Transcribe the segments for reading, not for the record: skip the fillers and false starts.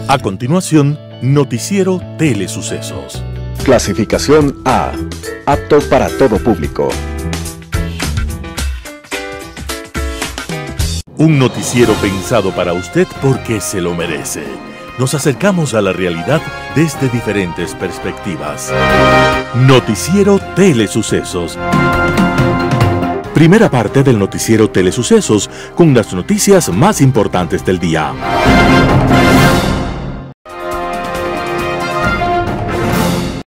A continuación, Noticiero Telesucesos. Clasificación A. Apto para todo público. Un noticiero pensado para usted porque se lo merece. Nos acercamos a la realidad desde diferentes perspectivas. Noticiero Telesucesos. Primera parte del Noticiero Telesucesos, con las noticias más importantes del día.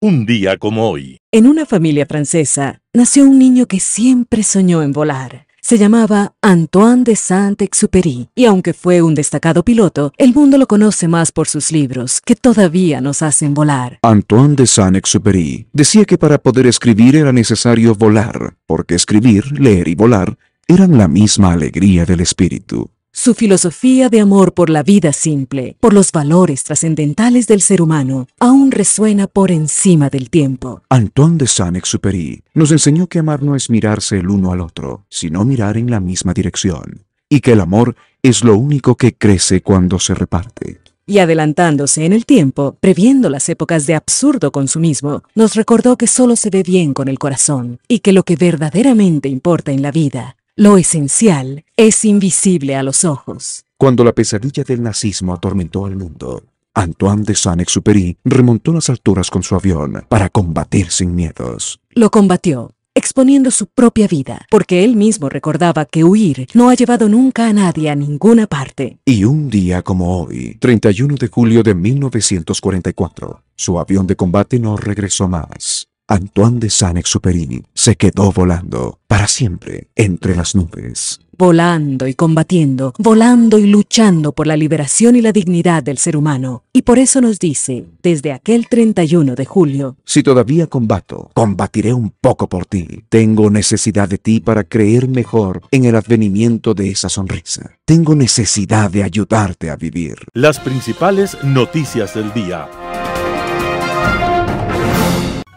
Un día como hoy. En una familia francesa, nació un niño que siempre soñó en volar. Se llamaba Antoine de Saint-Exupéry, y aunque fue un destacado piloto, el mundo lo conoce más por sus libros, que todavía nos hacen volar. Antoine de Saint-Exupéry decía que para poder escribir era necesario volar, porque escribir, leer y volar eran la misma alegría del espíritu. Su filosofía de amor por la vida simple, por los valores trascendentales del ser humano, aún resuena por encima del tiempo. Antoine de Saint-Exupéry nos enseñó que amar no es mirarse el uno al otro, sino mirar en la misma dirección, y que el amor es lo único que crece cuando se reparte. Y adelantándose en el tiempo, previendo las épocas de absurdo consumismo, nos recordó que solo se ve bien con el corazón, y que lo que verdaderamente importa en la vida, lo esencial, es invisible a los ojos. Cuando la pesadilla del nazismo atormentó al mundo, Antoine de Saint-Exupéry remontó las alturas con su avión para combatir sin miedos. Lo combatió, exponiendo su propia vida, porque él mismo recordaba que huir no ha llevado nunca a nadie a ninguna parte. Y un día como hoy, 31 de julio de 1944, su avión de combate no regresó más. Antoine de Saint-Exupéry se quedó volando para siempre entre las nubes. Volando y combatiendo, volando y luchando por la liberación y la dignidad del ser humano. Y por eso nos dice, desde aquel 31 de julio, si todavía combato, combatiré un poco por ti. Tengo necesidad de ti para creer mejor en el advenimiento de esa sonrisa. Tengo necesidad de ayudarte a vivir. Las principales noticias del día.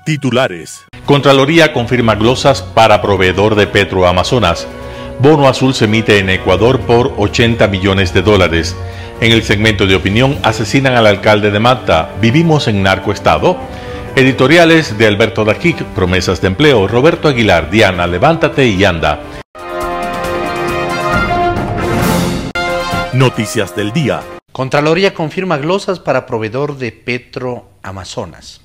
Titulares. Contraloría confirma glosas para proveedor de Petroamazonas. Bono azul se emite en Ecuador por $80 millones. En el segmento de opinión, asesinan al alcalde de Manta. ¿Vivimos en narcoestado? Editoriales de Alberto Daquic, promesas de empleo. Roberto Aguilar, Diana, levántate y anda. Noticias del día. Contraloría confirma glosas para proveedor de Petroamazonas.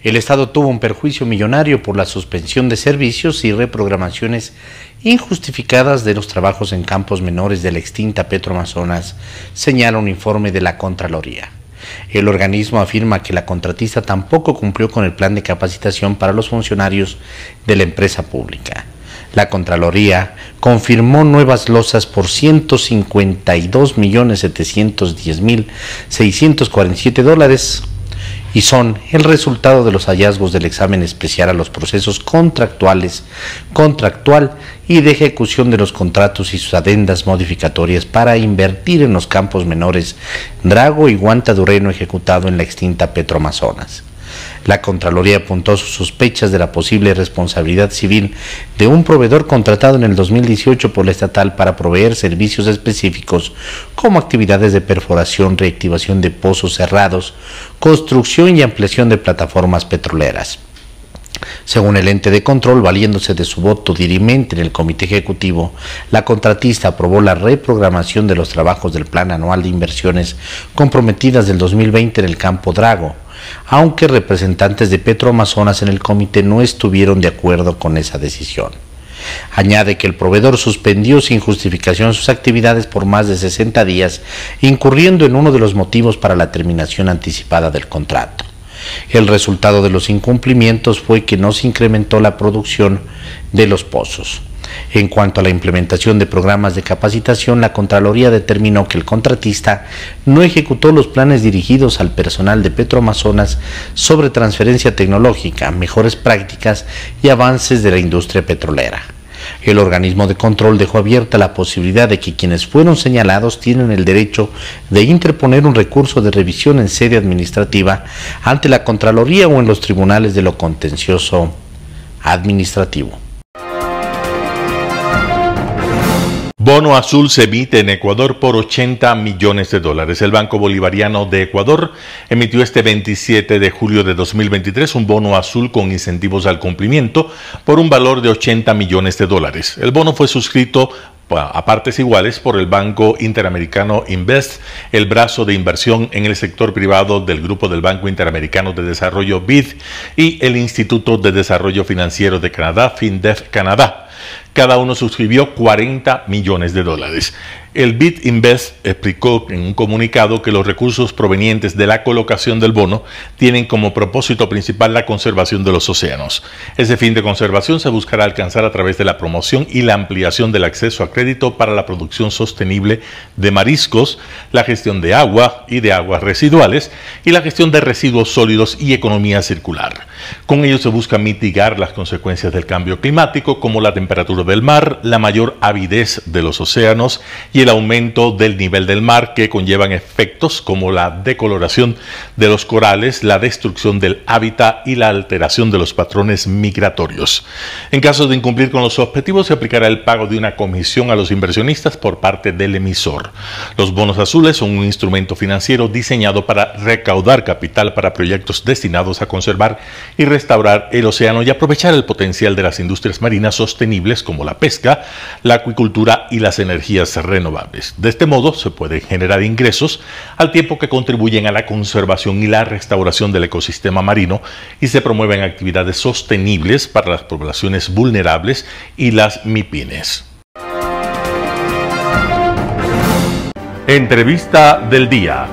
El Estado tuvo un perjuicio millonario por la suspensión de servicios y reprogramaciones injustificadas de los trabajos en campos menores de la extinta Petroamazonas, señala un informe de la Contraloría. El organismo afirma que la contratista tampoco cumplió con el plan de capacitación para los funcionarios de la empresa pública. La Contraloría confirmó nuevas losas por $152.710.647 y son el resultado de los hallazgos del examen especial a los procesos contractual y de ejecución de los contratos y sus adendas modificatorias para invertir en los campos menores Drago y Guantadureno ejecutado en la extinta Petroamazonas. La Contraloría apuntó sus sospechas de la posible responsabilidad civil de un proveedor contratado en el 2018 por la estatal para proveer servicios específicos como actividades de perforación, reactivación de pozos cerrados, construcción y ampliación de plataformas petroleras. Según el ente de control, valiéndose de su voto dirimente en el comité ejecutivo, la contratista aprobó la reprogramación de los trabajos del plan anual de inversiones comprometidas del 2020 en el campo Drago, aunque representantes de Petroamazonas en el comité no estuvieron de acuerdo con esa decisión. Añade que el proveedor suspendió sin justificación sus actividades por más de 60 días, incurriendo en uno de los motivos para la terminación anticipada del contrato. El resultado de los incumplimientos fue que no se incrementó la producción de los pozos. En cuanto a la implementación de programas de capacitación, la Contraloría determinó que el contratista no ejecutó los planes dirigidos al personal de Petroamazonas sobre transferencia tecnológica, mejores prácticas y avances de la industria petrolera. El organismo de control dejó abierta la posibilidad de que quienes fueron señalados tienen el derecho de interponer un recurso de revisión en sede administrativa ante la Contraloría o en los tribunales de lo contencioso administrativo. Bono azul se emite en Ecuador por 80 millones de dólares. El Banco Bolivariano de Ecuador emitió este 27 de julio de 2023 un bono azul con incentivos al cumplimiento por un valor de 80 millones de dólares. El bono fue suscrito a partes iguales por el Banco Interamericano Invest, el brazo de inversión en el sector privado del Grupo del Banco Interamericano de Desarrollo BID y el Instituto de Desarrollo Financiero de Canadá, FinDev Canadá. Cada uno suscribió 40 millones de dólares. El BID Invest explicó en un comunicado que los recursos provenientes de la colocación del bono tienen como propósito principal la conservación de los océanos. Ese fin de conservación se buscará alcanzar a través de la promoción y la ampliación del acceso a crédito para la producción sostenible de mariscos, la gestión de agua y de aguas residuales y la gestión de residuos sólidos y economía circular. Con ello se busca mitigar las consecuencias del cambio climático, como la temperatura del mar, la mayor avidez de los océanos y el aumento del nivel del mar, que conllevan efectos como la decoloración de los corales, la destrucción del hábitat y la alteración de los patrones migratorios. En caso de incumplir con los objetivos, se aplicará el pago de una comisión a los inversionistas por parte del emisor. Los bonos azules son un instrumento financiero diseñado para recaudar capital para proyectos destinados a conservar y restaurar el océano y aprovechar el potencial de las industrias marinas sostenibles como la pesca, la acuicultura y las energías renovables. De este modo se pueden generar ingresos al tiempo que contribuyen a la conservación y la restauración del ecosistema marino y se promueven actividades sostenibles para las poblaciones vulnerables y las MIPYMES. Entrevista del día.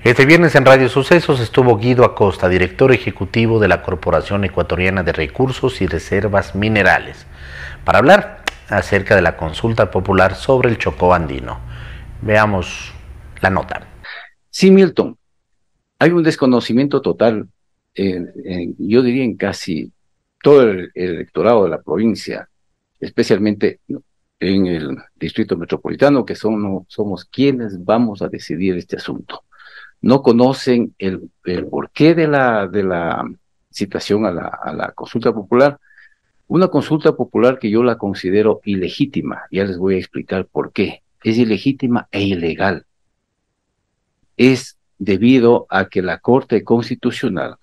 Este viernes en Radio Sucesos estuvo Guido Acosta, director ejecutivo de la Corporación Ecuatoriana de Recursos y Reservas Minerales, para hablar acerca de la consulta popular sobre el Chocó andino. Veamos la nota. Sí, Milton, hay un desconocimiento total, yo diría en casi todo el electorado de la provincia, especialmente en el distrito metropolitano, que somos quienes vamos a decidir este asunto. No conocen el porqué de la citación a la consulta popular. Una consulta popular que yo la considero ilegítima. Ya les voy a explicar por qué. Es ilegítima e ilegal. Es debido a que la Corte Constitucional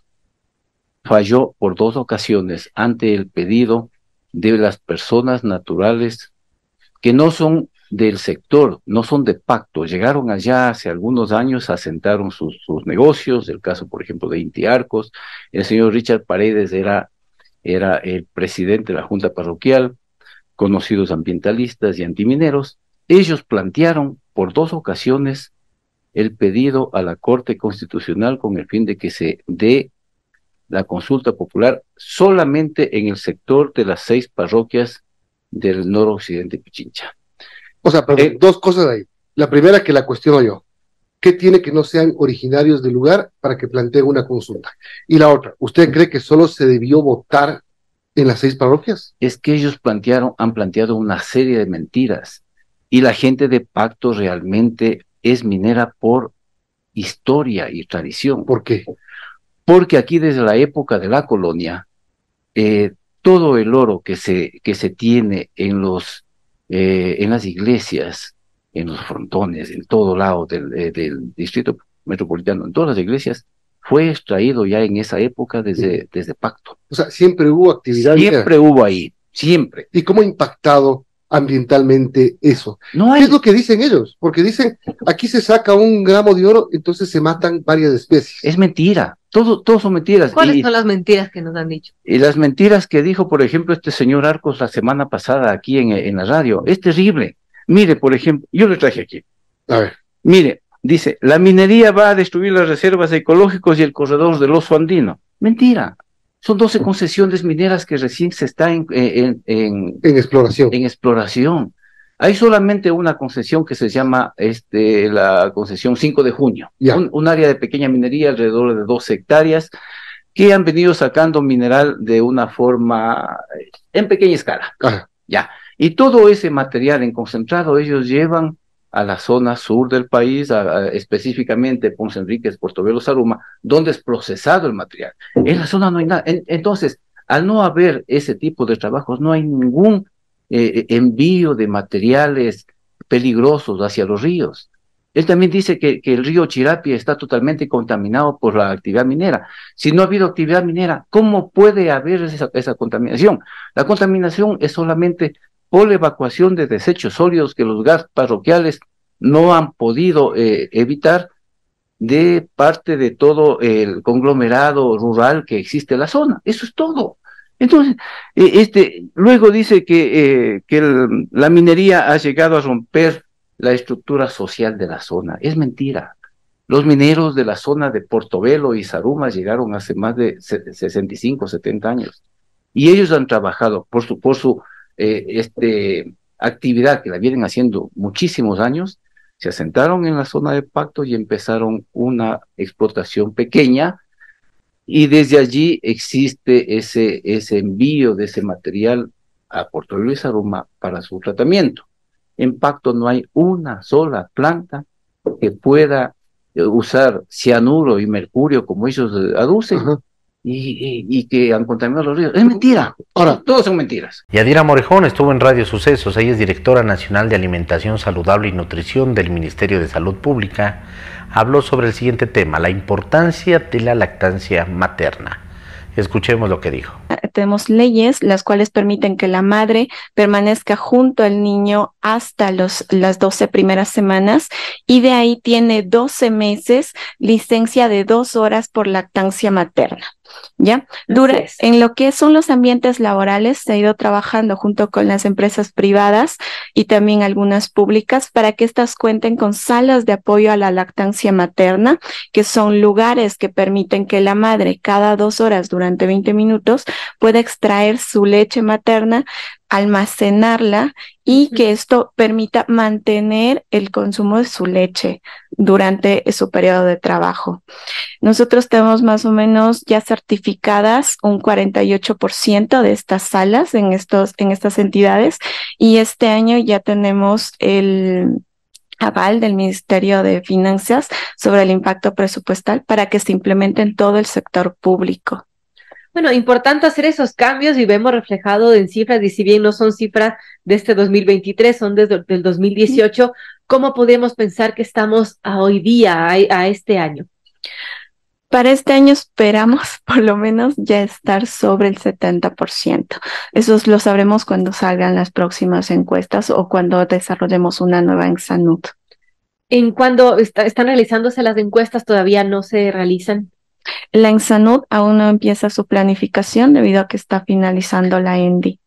falló por 2 ocasiones ante el pedido de las personas naturales que no son del sector, no son de pacto, llegaron allá hace algunos años, asentaron sus negocios, el caso por ejemplo de Inti Arcos. El señor Richard Paredes era el presidente de la Junta Parroquial, conocidos ambientalistas y antimineros. Ellos plantearon por 2 ocasiones el pedido a la Corte Constitucional con el fin de que se dé la consulta popular solamente en el sector de las 6 parroquias del noroccidente Pichincha. O sea, pero 2 cosas ahí. La primera, que la cuestiono yo. ¿Qué tiene que no sean originarios del lugar para que planteen una consulta? Y la otra, ¿usted cree que solo se debió votar en las 6 parroquias? Es que ellos han planteado una serie de mentiras, y la gente de pacto realmente es minera por historia y tradición. ¿Por qué? Porque aquí desde la época de la colonia, todo el oro que se tiene en las iglesias, en los frontones, en todo lado del distrito metropolitano, en todas las iglesias, fue extraído ya en esa época desde pacto. O sea, siempre hubo actividad. Siempre hubo ahí, siempre. ¿Y cómo ha impactado ambientalmente eso? No hay... ¿Qué es lo que dicen ellos? Porque dicen, aquí se saca 1 gramo de oro, entonces se matan varias especies. Es mentira, todo son mentiras. ¿Cuáles son las mentiras que nos han dicho? Y las mentiras que dijo, por ejemplo, este señor Arcos la semana pasada aquí en la radio, es terrible. Mire, por ejemplo, yo le traje aquí. A ver. Mire, dice, la minería va a destruir las reservas ecológicas y el corredor del oso andino. Mentira. Son 12 concesiones mineras que recién se está en exploración. En exploración. Hay solamente una concesión que se llama la concesión 5 de junio. Un área de pequeña minería alrededor de 2 hectáreas que han venido sacando mineral de una forma en pequeña escala. Ajá. Ya. Y todo ese material en concentrado ellos llevan a la zona sur del país, específicamente Ponce Enríquez, Portobelo, Zaruma, donde es procesado el material. En la zona no hay nada. Entonces, al no haber ese tipo de trabajos, no hay ningún envío de materiales peligrosos hacia los ríos. Él también dice que el río Chirapia está totalmente contaminado por la actividad minera. Si no ha habido actividad minera, ¿cómo puede haber esa contaminación? La contaminación es solamente por la evacuación de desechos sólidos que los gas parroquiales no han podido evitar de parte de todo el conglomerado rural que existe en la zona. Eso es todo. Entonces, luego dice que la minería ha llegado a romper la estructura social de la zona. Es mentira. Los mineros de la zona de Portobelo y Zaruma llegaron hace más de 65, 70 años. Y ellos han trabajado por su actividad que la vienen haciendo muchísimos años. Se asentaron en la zona de pacto y empezaron una explotación pequeña, y desde allí existe ese envío de ese material a Portobelo y Zaruma para su tratamiento. En Pacto no hay una sola planta que pueda usar cianuro y mercurio como ellos aducen, y que han contaminado los ríos. Es mentira. Ahora, todos son mentiras. Yadira Morejón estuvo en Radio Sucesos. Ella es directora nacional de Alimentación Saludable y Nutrición del Ministerio de Salud Pública. Habló sobre el siguiente tema, la importancia de la lactancia materna. Escuchemos lo que dijo. Tenemos leyes las cuales permiten que la madre permanezca junto al niño hasta las 12 primeras semanas, y de ahí tiene 12 meses licencia de 2 horas por lactancia materna. ¿Ya? En lo que son los ambientes laborales, se ha ido trabajando junto con las empresas privadas y también algunas públicas para que éstas cuenten con salas de apoyo a la lactancia materna, que son lugares que permiten que la madre cada 2 horas durante 20 minutos pueda extraer su leche materna, almacenarla, y que esto permita mantener el consumo de su leche durante su periodo de trabajo. Nosotros tenemos más o menos ya certificadas un 48% de estas salas en estas entidades, y este año ya tenemos el aval del Ministerio de Finanzas sobre el impacto presupuestal para que se implemente en todo el sector público. Bueno, importante hacer esos cambios, y vemos reflejado en cifras, y si bien no son cifras de este 2023, son desde el 2018, ¿cómo podemos pensar que estamos a hoy día, a este año? Para este año esperamos por lo menos ya estar sobre el 70%. Eso lo sabremos cuando salgan las próximas encuestas o cuando desarrollemos una nueva en Salud. ¿En cuándo están realizándose las encuestas? ¿Todavía no se realizan? La ENSANUD aún no empieza su planificación debido a que está finalizando la ENDI.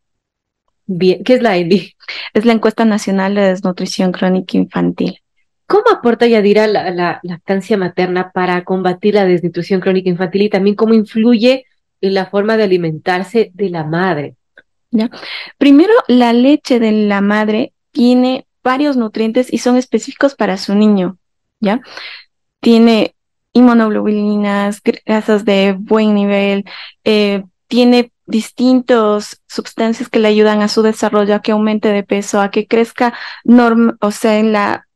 Bien, ¿qué es la ENDI? Es la Encuesta Nacional de Desnutrición Crónica Infantil. ¿Cómo aporta, Yadira, la lactancia materna para combatir la desnutrición crónica infantil, y también cómo influye en la forma de alimentarse de la madre? ¿Ya? Primero, la leche de la madre tiene varios nutrientes y son específicos para su niño, ¿ya? Tiene inmunoglobulinas, grasas de buen nivel, tiene distintas sustancias que le ayudan a su desarrollo, a que aumente de peso, a que crezca en la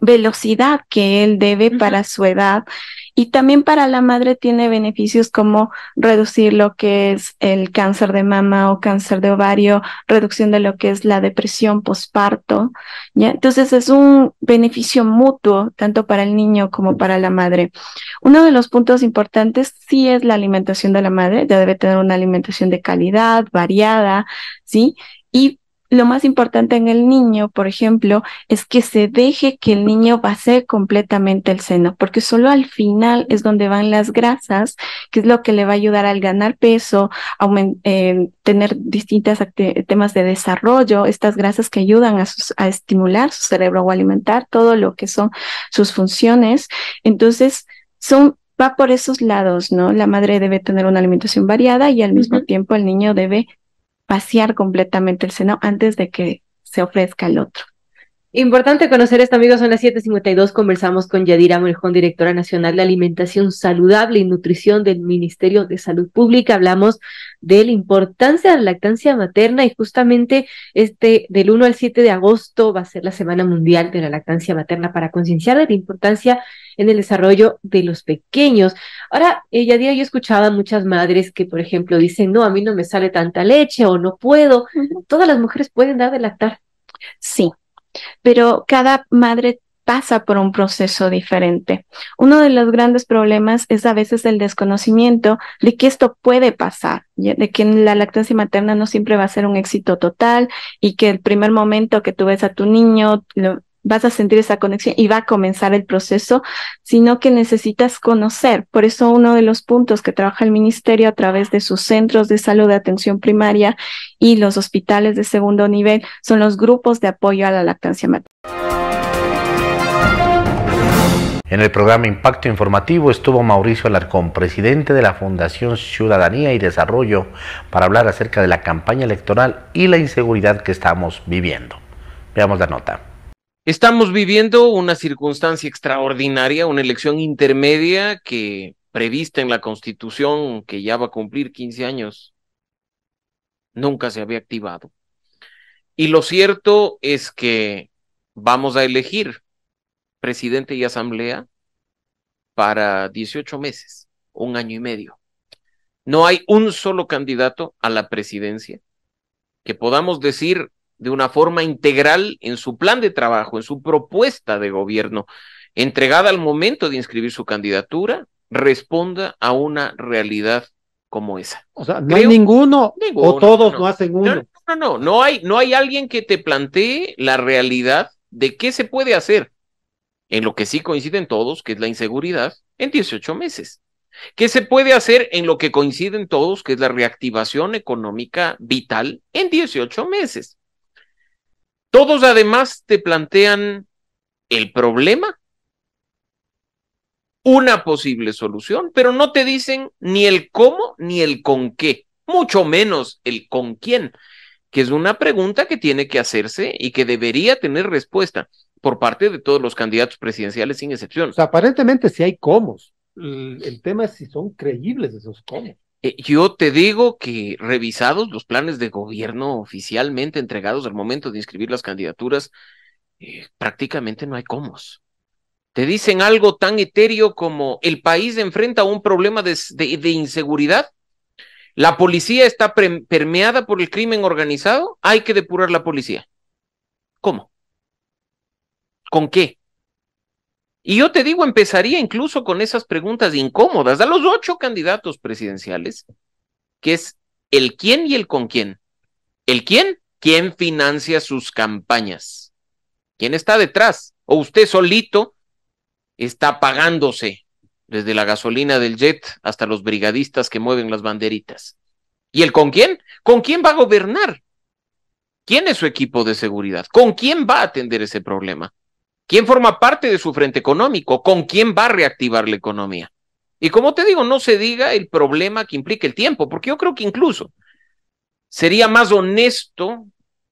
velocidad que él debe para su edad. Y también para la madre tiene beneficios como reducir lo que es el cáncer de mama o cáncer de ovario, reducción de lo que es la depresión posparto, ¿ya? Entonces es un beneficio mutuo tanto para el niño como para la madre. Uno de los puntos importantes sí es la alimentación de la madre. Ya debe tener una alimentación de calidad, variada, ¿sí? Y lo más importante en el niño, por ejemplo, es que se deje que el niño vacíe completamente el seno, porque solo al final es donde van las grasas, que es lo que le va a ayudar al ganar peso, tener distintos temas de desarrollo, estas grasas que ayudan a estimular su cerebro o alimentar todo lo que son sus funciones. Entonces, va por esos lados, ¿no? La madre debe tener una alimentación variada y al mismo tiempo el niño debe vaciar completamente el seno antes de que se ofrezca el otro. Importante conocer esto, amigos, son las 7:52. Conversamos con Yadira Morejón, directora nacional de Alimentación Saludable y Nutrición del Ministerio de Salud Pública. Hablamos de la importancia de la lactancia materna y justamente del 1 al 7 de agosto va a ser la Semana Mundial de la Lactancia Materna para concienciar de la importancia en el desarrollo de los pequeños. Ahora, Yadira, yo escuchaba a muchas madres que, por ejemplo, dicen, no, a mí no me sale tanta leche o no puedo. ¿Todas las mujeres pueden dar de lactar? Sí, pero cada madre pasa por un proceso diferente. Uno de los grandes problemas es a veces el desconocimiento de que esto puede pasar, ¿ya? De que la lactancia materna no siempre va a ser un éxito total y que el primer momento que tú ves a tu niño vas a sentir esa conexión y va a comenzar el proceso, sino que necesitas conocer. Por eso uno de los puntos que trabaja el ministerio a través de sus centros de salud de atención primaria y los hospitales de segundo nivel son los grupos de apoyo a la lactancia materna. En el programa Impacto Informativo estuvo Mauricio Alarcón, presidente de la Fundación Ciudadanía y Desarrollo, para hablar acerca de la campaña electoral y la inseguridad que estamos viviendo. Veamos la nota. Estamos viviendo una circunstancia extraordinaria, una elección intermedia que, prevista en la Constitución, que ya va a cumplir 15 años, nunca se había activado. Y lo cierto es que vamos a elegir presidente y asamblea para 18 meses, 1 año y medio. No hay un solo candidato a la presidencia que podamos decir de una forma integral en su plan de trabajo, en su propuesta de gobierno, entregada al momento de inscribir su candidatura, responda a una realidad como esa. O sea, no hay ninguno o todos no hacen uno. No hay alguien que te plantee la realidad de qué se puede hacer, en lo que sí coinciden todos, que es la inseguridad, en 18 meses. ¿Qué se puede hacer en lo que coinciden todos, que es la reactivación económica vital, en 18 meses? Todos además te plantean el problema, una posible solución, pero no te dicen ni el cómo ni el con qué, mucho menos el con quién, que es una pregunta que tiene que hacerse y que debería tener respuesta por parte de todos los candidatos presidenciales sin excepción. O sea, aparentemente sí hay cómo. El tema es si son creíbles esos cómo. Yo te digo que revisados los planes de gobierno oficialmente entregados al momento de inscribir las candidaturas, prácticamente no hay cómo. Te dicen algo tan etéreo como el país enfrenta un problema de inseguridad, la policía está permeada por el crimen organizado, hay que depurar la policía. ¿Cómo? ¿Con qué? Y yo te digo, empezaría incluso con esas preguntas incómodas a los 8 candidatos presidenciales, que es el quién y el con quién. El quién, ¿quién financia sus campañas? ¿Quién está detrás? O usted solito está pagándose desde la gasolina del jet hasta los brigadistas que mueven las banderitas. ¿Y el con quién? ¿Con quién va a gobernar? ¿Quién es su equipo de seguridad? ¿Con quién va a atender ese problema? ¿Quién forma parte de su frente económico? ¿Con quién va a reactivar la economía? Y como te digo, no se diga el problema que implica el tiempo, porque yo creo que incluso sería más honesto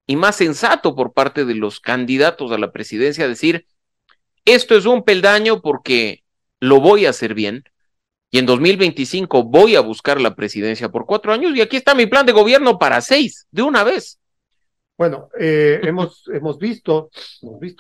y más sensato por parte de los candidatos a la presidencia decir, esto es un peldaño porque lo voy a hacer bien, y en 2025 voy a buscar la presidencia por 4 años, y aquí está mi plan de gobierno para 6, de una vez. Bueno, hemos visto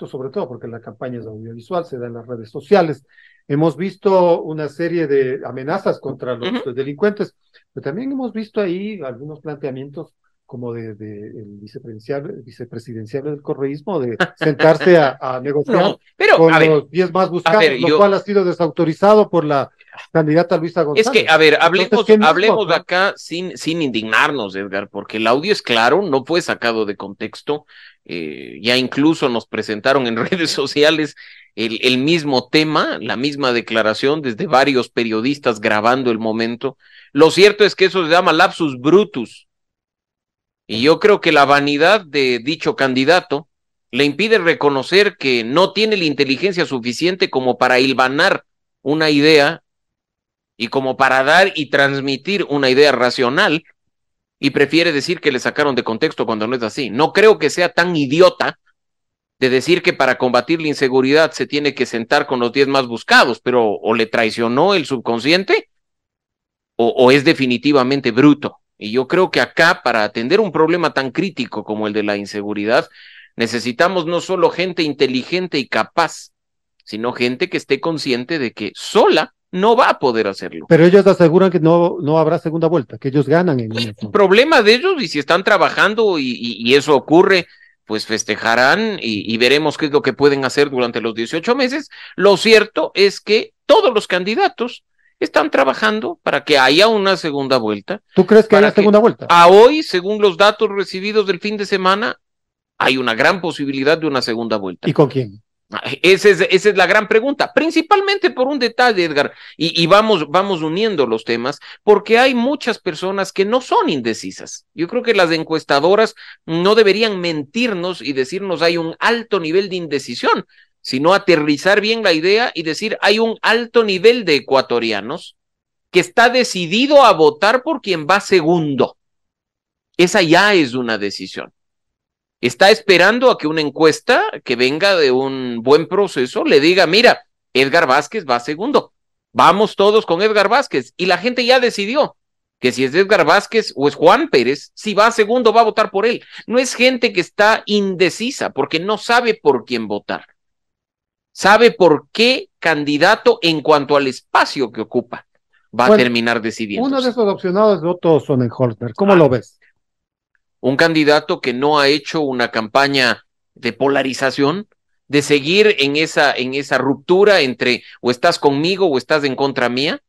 sobre todo, porque la campaña es audiovisual, se da en las redes sociales, hemos visto una serie de amenazas contra los delincuentes, pero también hemos visto ahí algunos planteamientos como de el vicepresidencial del correísmo, de sentarse a negociar con los 10 más buscados, lo cual ha sido desautorizado por la candidata Luisa González. Es que, a ver, hablemos acá sin indignarnos, Edgar, porque el audio es claro, no fue sacado de contexto, ya incluso nos presentaron en redes sociales el mismo tema, la misma declaración desde varios periodistas grabando el momento. Lo cierto es que eso se llama lapsus brutus, y yo creo que la vanidad de dicho candidato le impide reconocer que no tiene la inteligencia suficiente como para hilvanar una idea y como para dar y transmitir una idea racional, y prefiere decir que le sacaron de contexto cuando no es así. No creo que sea tan idiota de decir que para combatir la inseguridad se tiene que sentar con los 10 más buscados, pero o le traicionó el subconsciente o es definitivamente bruto. Y yo creo que acá, para atender un problema tan crítico como el de la inseguridad, necesitamos no solo gente inteligente y capaz, sino gente que esté consciente de que sola no va a poder hacerlo. Pero ellos aseguran que no habrá segunda vuelta, que ellos ganan en el problema de ellos, y si están trabajando y eso ocurre, pues festejarán y veremos qué es lo que pueden hacer durante los 18 meses. Lo cierto es que todos los candidatos están trabajando para que haya una segunda vuelta. ¿Tú crees que haya segunda vuelta? A hoy, según los datos recibidos del fin de semana, hay una gran posibilidad de una segunda vuelta. ¿Y con quién? Esa es la gran pregunta, principalmente por un detalle, Edgar, y vamos uniendo los temas, porque hay muchas personas que no son indecisas. Yo creo que las encuestadoras no deberían mentirnos y decirnos hay un alto nivel de indecisión, sino aterrizar bien la idea y decir hay un alto nivel de ecuatorianos que está decidido a votar por quien va segundo. Esa ya es una decisión. Está esperando a que una encuesta que venga de un buen proceso le diga, mira, Edgar Vázquez va segundo, vamos todos con Edgar Vázquez, y la gente ya decidió que si es Edgar Vázquez o es Juan Pérez, si va segundo va a votar por él. No es gente que está indecisa porque no sabe por quién votar, sabe por qué candidato en cuanto al espacio que ocupa va a terminar decidiendo. Uno de esos opcionados es Otto Sonnenholzer, ¿cómo lo ves? Un candidato que no ha hecho una campaña de polarización, de seguir en esa ruptura entre o estás conmigo o estás en contra mía.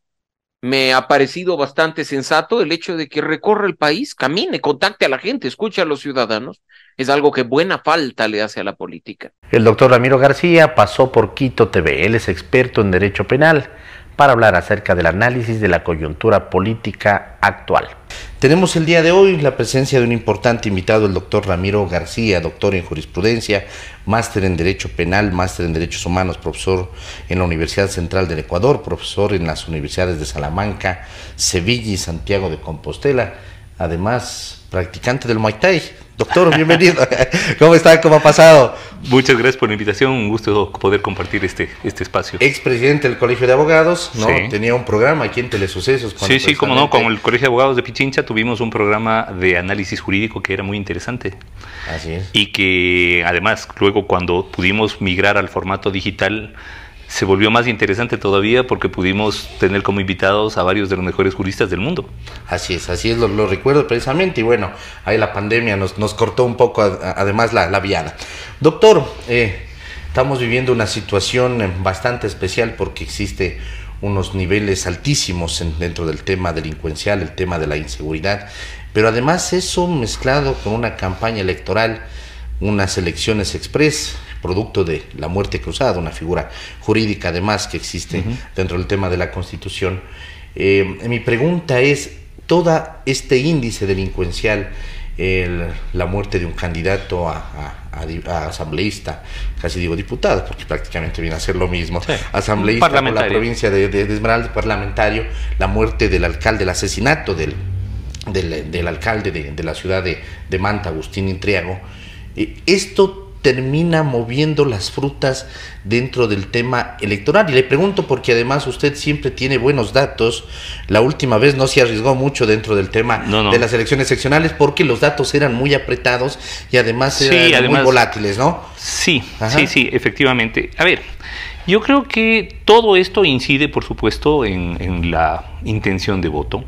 Me ha parecido bastante sensato el hecho de que recorra el país, camine, contacte a la gente, escuche a los ciudadanos. Es algo que buena falta le hace a la política. El doctor Ramiro García pasó por Quito TV. Él es experto en derecho penal para hablar acerca del análisis de la coyuntura política actual. Tenemos el día de hoy la presencia de un importante invitado, el doctor Ramiro García, doctor en jurisprudencia, máster en Derecho Penal, máster en Derechos Humanos, profesor en la Universidad Central del Ecuador, profesor en las universidades de Salamanca, Sevilla y Santiago de Compostela, además practicante del Muay Thai. Doctor, bienvenido. ¿Cómo está? ¿Cómo ha pasado? Muchas gracias por la invitación, un gusto poder compartir este espacio. Expresidente del Colegio de Abogados, ¿no? Sí. Tenía un programa aquí en Telesucesos. Sí, como no, con el Colegio de Abogados de Pichincha tuvimos un programa de análisis jurídico que era muy interesante. Así es. Y que además luego cuando pudimos migrar al formato digital se volvió más interesante todavía porque pudimos tener como invitados a varios de los mejores juristas del mundo. Así es, lo recuerdo precisamente, y bueno, ahí la pandemia nos cortó un poco además la viada. Doctor, estamos viviendo una situación bastante especial porque existe unos niveles altísimos dentro del tema delincuencial, el tema de la inseguridad, pero además eso mezclado con una campaña electoral, unas elecciones express, producto de la muerte cruzada, una figura jurídica además que existe dentro del tema de la Constitución. Mi pregunta es, todo este índice delincuencial, la muerte de un candidato a asambleísta, casi digo diputado, porque prácticamente viene a ser lo mismo, sí, asambleísta por la provincia de Esmeraldas, parlamentario, la muerte del alcalde, el asesinato del alcalde de la ciudad de Manta, Agustín Intriago, esto termina moviendo las frutas dentro del tema electoral. Y le pregunto porque además usted siempre tiene buenos datos. La última vez no se arriesgó mucho dentro del tema de las elecciones seccionales porque los datos eran muy apretados y además eran muy volátiles, ¿no? Sí, sí, efectivamente. A ver, yo creo que todo esto incide, por supuesto, en la intención de voto.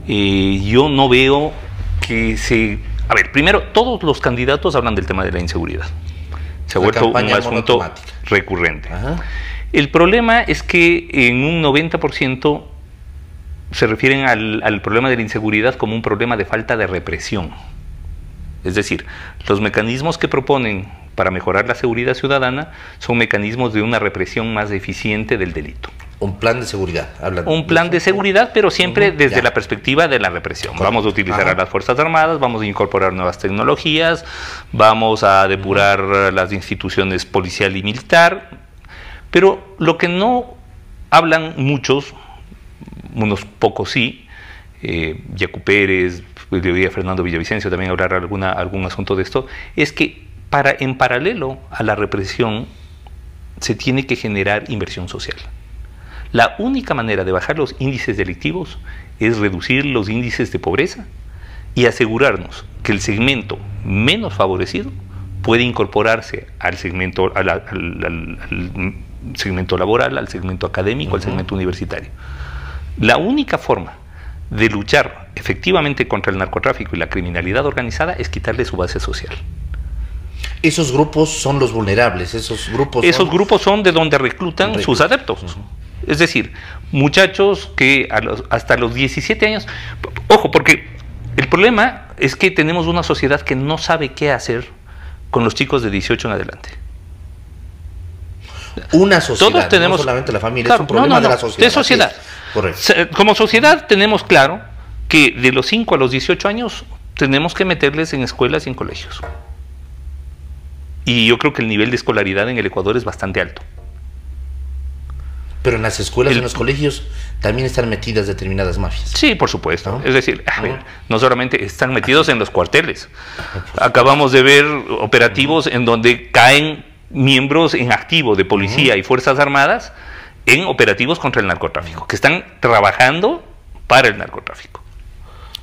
Yo no veo que se... A ver, primero, todos los candidatos hablan del tema de la inseguridad. Se ha vuelto un asunto recurrente. Ajá. El problema es que en un 90% se refieren al problema de la inseguridad como un problema de falta de represión. Es decir, los mecanismos que proponen para mejorar la seguridad ciudadana son mecanismos de una represión más eficiente del delito. Un plan de seguridad. Un plan de seguridad, pero siempre desde la perspectiva de la represión. Correcto. Vamos a utilizar a las Fuerzas Armadas, vamos a incorporar nuevas tecnologías, vamos a depurar las instituciones policial y militar, pero lo que no hablan muchos, unos pocos sí, Yacu Pérez, le oí a Fernando Villavicencio también hablar algún asunto de esto, es que en paralelo a la represión se tiene que generar inversión social. La única manera de bajar los índices delictivos es reducir los índices de pobreza y asegurarnos que el segmento menos favorecido puede incorporarse al segmento, al segmento laboral, al segmento académico, al segmento universitario. La única forma de luchar efectivamente contra el narcotráfico y la criminalidad organizada es quitarle su base social. Esos grupos son los vulnerables, esos grupos son de donde reclutan sus adeptos. Es decir, muchachos que hasta los 17 años... Ojo, porque el problema es que tenemos una sociedad que no sabe qué hacer con los chicos de 18 en adelante. Una sociedad, todos tenemos, no solamente la familia, claro, es un problema de la sociedad. De sociedad. Correcto. Como sociedad tenemos claro que de los 5 a los 18 años tenemos que meterles en escuelas y en colegios. Y yo creo que el nivel de escolaridad en el Ecuador es bastante alto. Pero en las escuelas y en los colegios también están metidas determinadas mafias. Sí, por supuesto. ¿No? Es decir, a ver, no solamente están metidos en los cuarteles. Acabamos de ver operativos en donde caen miembros en activo de policía y Fuerzas Armadas en operativos contra el narcotráfico, que están trabajando para el narcotráfico.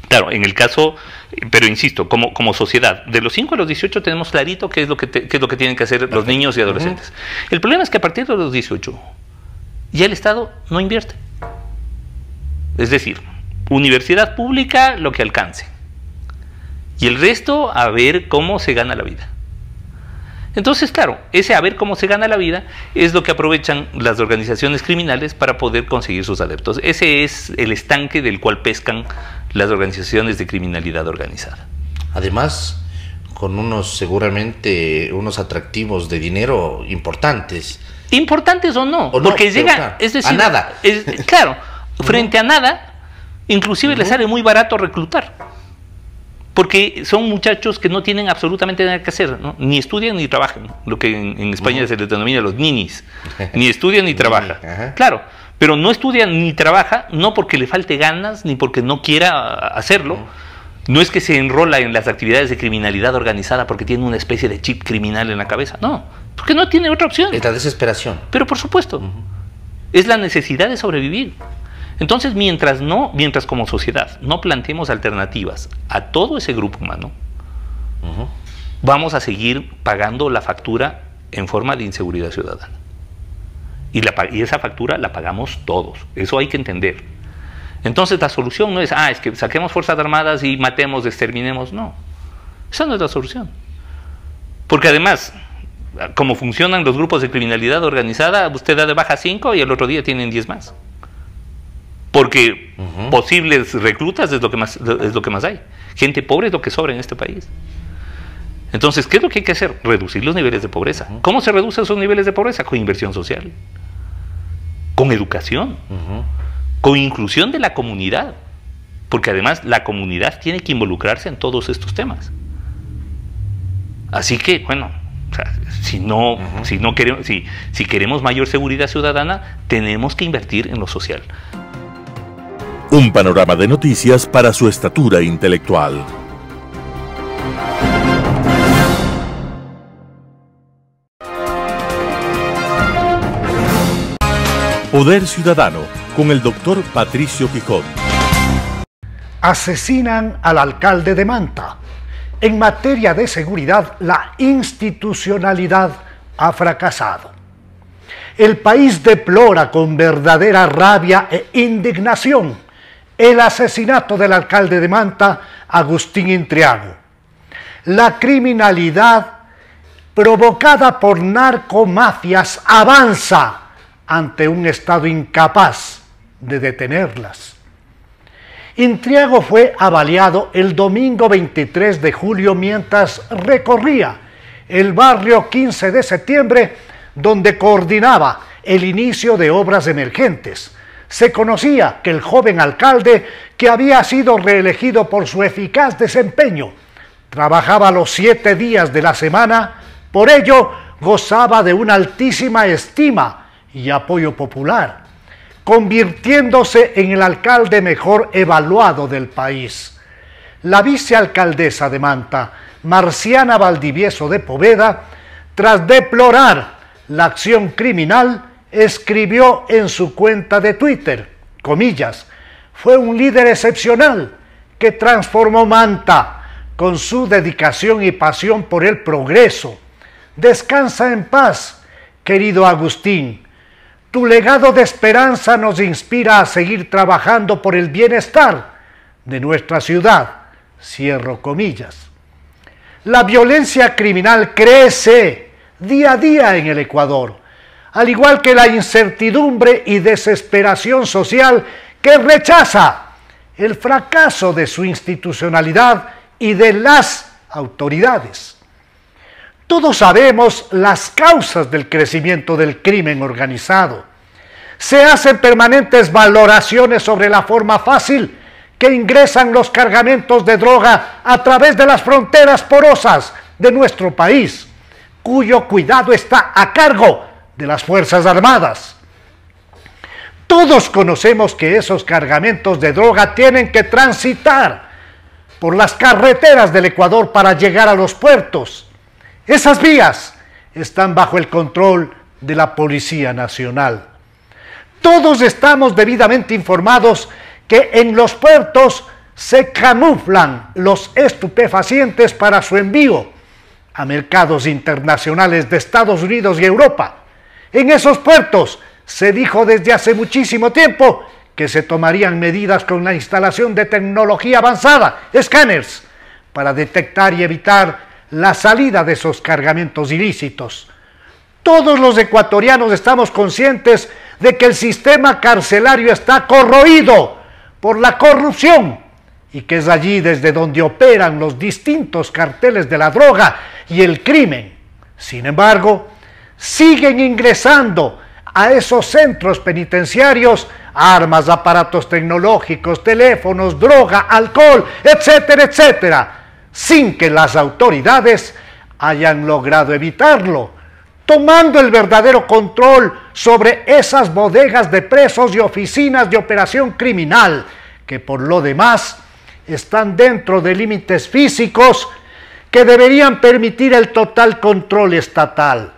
Claro, en el caso, pero insisto, como sociedad, de los 5 a los 18 tenemos clarito qué es lo que tienen que hacer los niños y adolescentes. El problema es que a partir de los 18 ya el Estado no invierte. Es decir, universidad pública lo que alcance. Y el resto a ver cómo se gana la vida. Entonces, claro, ese a ver cómo se gana la vida es lo que aprovechan las organizaciones criminales para poder conseguir sus adeptos. Ese es el estanque del cual pescan las organizaciones de criminalidad organizada. Además, con seguramente unos atractivos de dinero importantes. ¿Importantes o no? Porque llega, claro, es decir, a nada. Claro, frente a nada, inclusive les sale muy barato reclutar. Porque son muchachos que no tienen absolutamente nada que hacer, ¿no? Ni estudian ni trabajan, lo que en España se les denomina los ninis. Ni estudian ni trabajan. Claro, pero no estudia ni trabaja, no porque le falte ganas, ni porque no quiera hacerlo. No es que se enrola en las actividades de criminalidad organizada porque tiene una especie de chip criminal en la cabeza. No, porque no tiene otra opción. Es la desesperación. Pero por supuesto, es la necesidad de sobrevivir. Entonces, mientras como sociedad no planteemos alternativas a todo ese grupo humano, vamos a seguir pagando la factura en forma de inseguridad ciudadana. Y esa factura la pagamos todos. Eso hay que entender. Entonces, la solución no es, es que saquemos Fuerzas Armadas y matemos, exterminemos. No, esa no es la solución. Porque además, como funcionan los grupos de criminalidad organizada, usted da de baja 5 y el otro día tienen 10 más. Porque posibles reclutas es lo que más hay. Gente pobre es lo que sobra en este país. Entonces, ¿qué es lo que hay que hacer? Reducir los niveles de pobreza. ¿Cómo se reducen esos niveles de pobreza? Con inversión social, con educación, con inclusión de la comunidad. Porque además la comunidad tiene que involucrarse en todos estos temas. Así que, bueno, o sea, si queremos mayor seguridad ciudadana, tenemos que invertir en lo social. Un panorama de noticias para su estatura intelectual. Poder Ciudadano, con el doctor Patricio Quijón. Asesinan al alcalde de Manta. En materia de seguridad, la institucionalidad ha fracasado. El país deplora con verdadera rabia e indignación el asesinato del alcalde de Manta, Agustín Intriago. La criminalidad provocada por narcomafias avanza ante un Estado incapaz de detenerlas. Intriago fue avaliado el domingo 23 de julio mientras recorría el barrio 15 de septiembre, donde coordinaba el inicio de obras emergentes. Se conocía que el joven alcalde, que había sido reelegido por su eficaz desempeño, trabajaba los 7 días de la semana, por ello gozaba de una altísima estima y apoyo popular, convirtiéndose en el alcalde mejor evaluado del país. La vicealcaldesa de Manta, Marciana Valdivieso de Poveda, tras deplorar la acción criminal, escribió en su cuenta de Twitter, comillas, fue un líder excepcional que transformó Manta con su dedicación y pasión por el progreso. Descansa en paz, querido Agustín. Tu legado de esperanza nos inspira a seguir trabajando por el bienestar de nuestra ciudad. Cierro comillas. La violencia criminal crece día a día en el Ecuador, al igual que la incertidumbre y desesperación social que rechaza el fracaso de su institucionalidad y de las autoridades. Todos sabemos las causas del crecimiento del crimen organizado. Se hacen permanentes valoraciones sobre la forma fácil que ingresan los cargamentos de droga a través de las fronteras porosas de nuestro país, cuyo cuidado está a cargo de las Fuerzas Armadas. Todos conocemos que esos cargamentos de droga tienen que transitar por las carreteras del Ecuador para llegar a los puertos. Esas vías están bajo el control de la Policía Nacional. Todos estamos debidamente informados que en los puertos se camuflan los estupefacientes para su envío a mercados internacionales de Estados Unidos y Europa. En esos puertos se dijo desde hace muchísimo tiempo que se tomarían medidas con la instalación de tecnología avanzada, escáneres, para detectar y evitar la salida de esos cargamentos ilícitos. Todos los ecuatorianos estamos conscientes de que el sistema carcelario está corroído por la corrupción y que es allí desde donde operan los distintos carteles de la droga y el crimen. Sin embargo, siguen ingresando a esos centros penitenciarios armas, aparatos tecnológicos, teléfonos, droga, alcohol, etcétera, etcétera, sin que las autoridades hayan logrado evitarlo, tomando el verdadero control sobre esas bodegas de presos y oficinas de operación criminal, que por lo demás están dentro de límites físicos que deberían permitir el total control estatal.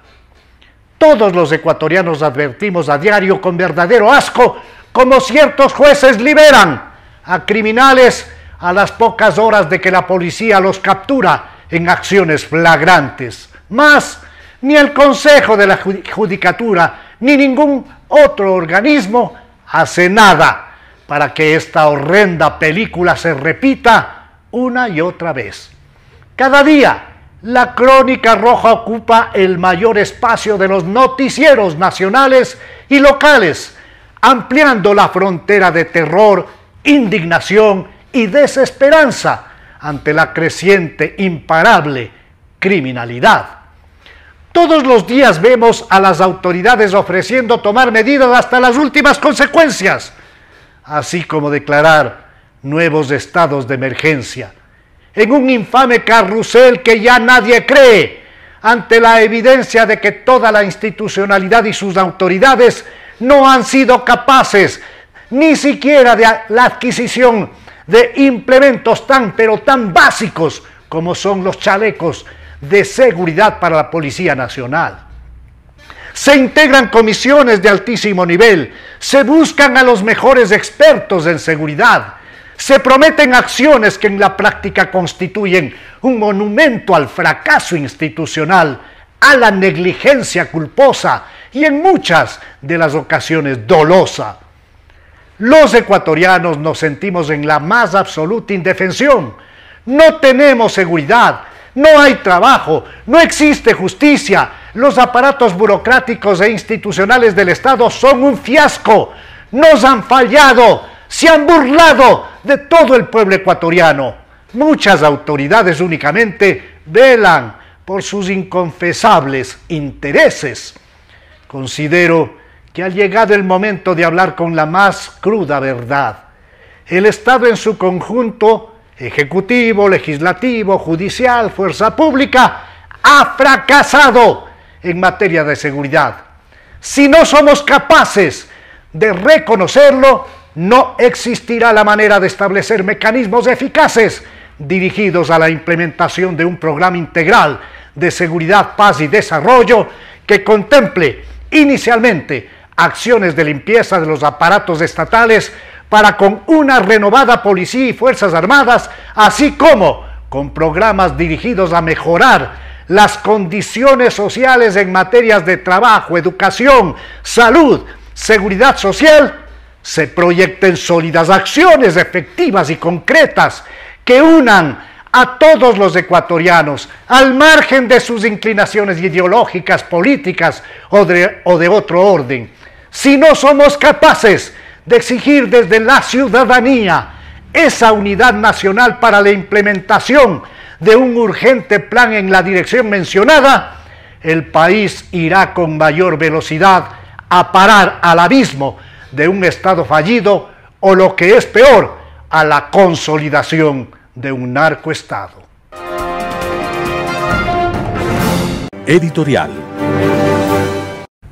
Todos los ecuatorianos advertimos a diario con verdadero asco cómo ciertos jueces liberan a criminales a las pocas horas de que la policía los captura en acciones flagrantes. Mas ni el Consejo de la Judicatura ni ningún otro organismo hace nada para que esta horrenda película se repita una y otra vez. Cada día la Crónica Roja ocupa el mayor espacio de los noticieros nacionales y locales, ampliando la frontera de terror, indignación y desesperanza ante la creciente, imparable criminalidad. Todos los días vemos a las autoridades ofreciendo tomar medidas hasta las últimas consecuencias, así como declarar nuevos estados de emergencia, en un infame carrusel que ya nadie cree, ante la evidencia de que toda la institucionalidad y sus autoridades no han sido capaces ni siquiera de la adquisición de implementos tan básicos como son los chalecos de seguridad para la Policía Nacional. Se integran comisiones de altísimo nivel, se buscan a los mejores expertos en seguridad, se prometen acciones que en la práctica constituyen un monumento al fracaso institucional, a la negligencia culposa y en muchas de las ocasiones dolosa. Los ecuatorianos nos sentimos en la más absoluta indefensión. No tenemos seguridad, no hay trabajo, no existe justicia. Los aparatos burocráticos e institucionales del Estado son un fiasco. Nos han fallado, se han burlado de todo el pueblo ecuatoriano. Muchas autoridades únicamente velan por sus inconfesables intereses. Considero que ha llegado el momento de hablar con la más cruda verdad. El Estado en su conjunto, ejecutivo, legislativo, judicial, fuerza pública, ha fracasado en materia de seguridad. Si no somos capaces de reconocerlo, no existirá la manera de establecer mecanismos eficaces dirigidos a la implementación de un programa integral de seguridad, paz y desarrollo que contemple inicialmente acciones de limpieza de los aparatos estatales para con una renovada policía y fuerzas armadas, así como con programas dirigidos a mejorar las condiciones sociales en materias de trabajo, educación, salud, seguridad social, se proyecten sólidas acciones efectivas y concretas que unan a todos los ecuatorianos, al margen de sus inclinaciones ideológicas, políticas o de otro orden. Si no somos capaces de exigir desde la ciudadanía esa unidad nacional para la implementación de un urgente plan en la dirección mencionada, el país irá con mayor velocidad a parar al abismo de un Estado fallido o, lo que es peor, a la consolidación de un narcoestado. Editorial.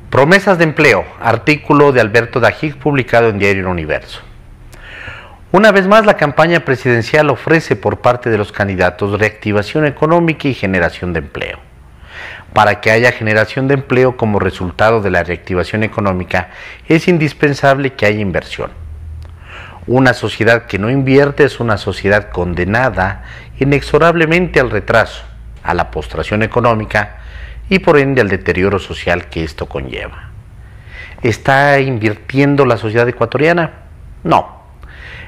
Promesas de empleo, artículo de Alberto Dajik publicado en Diario El Universo. Una vez más, la campaña presidencial ofrece por parte de los candidatos reactivación económica y generación de empleo. Para que haya generación de empleo como resultado de la reactivación económica, es indispensable que haya inversión. Una sociedad que no invierte es una sociedad condenada inexorablemente al retraso, a la postración económica y por ende al deterioro social que esto conlleva. ¿Está invirtiendo la sociedad ecuatoriana? No.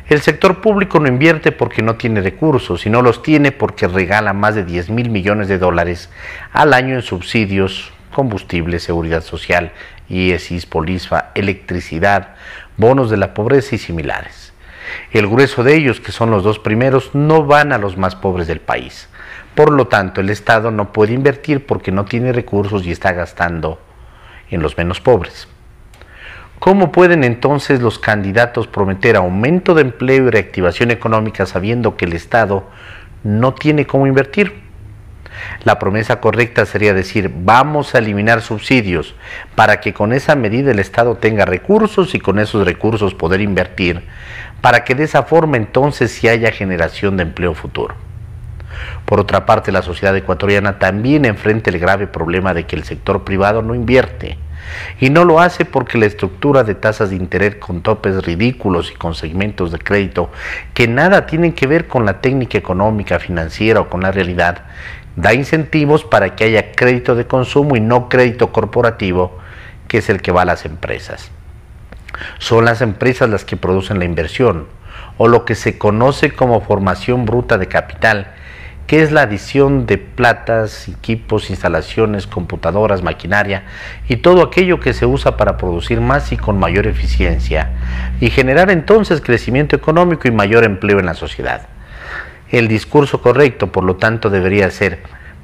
El sector público no invierte porque no tiene recursos y no los tiene porque regala más de 10.000 millones de dólares al año en subsidios, combustible, seguridad social, IESIS, Polisfa, electricidad, bonos de la pobreza y similares. El grueso de ellos, que son los dos primeros, no van a los más pobres del país. Por lo tanto, el Estado no puede invertir porque no tiene recursos y está gastando en los menos pobres. ¿Cómo pueden entonces los candidatos prometer aumento de empleo y reactivación económica sabiendo que el Estado no tiene cómo invertir? La promesa correcta sería decir, vamos a eliminar subsidios para que con esa medida el Estado tenga recursos y con esos recursos poder invertir, para que de esa forma entonces sí haya generación de empleo futuro. Por otra parte, la sociedad ecuatoriana también enfrenta el grave problema de que el sector privado no invierte. Y no lo hace porque la estructura de tasas de interés con topes ridículos y con segmentos de crédito que nada tienen que ver con la técnica económica, financiera o con la realidad, da incentivos para que haya crédito de consumo y no crédito corporativo, que es el que va a las empresas. Son las empresas las que producen la inversión, o lo que se conoce como formación bruta de capital, que es la adición de platas, equipos, instalaciones, computadoras, maquinaria y todo aquello que se usa para producir más y con mayor eficiencia y generar entonces crecimiento económico y mayor empleo en la sociedad. El discurso correcto, por lo tanto, debería ser: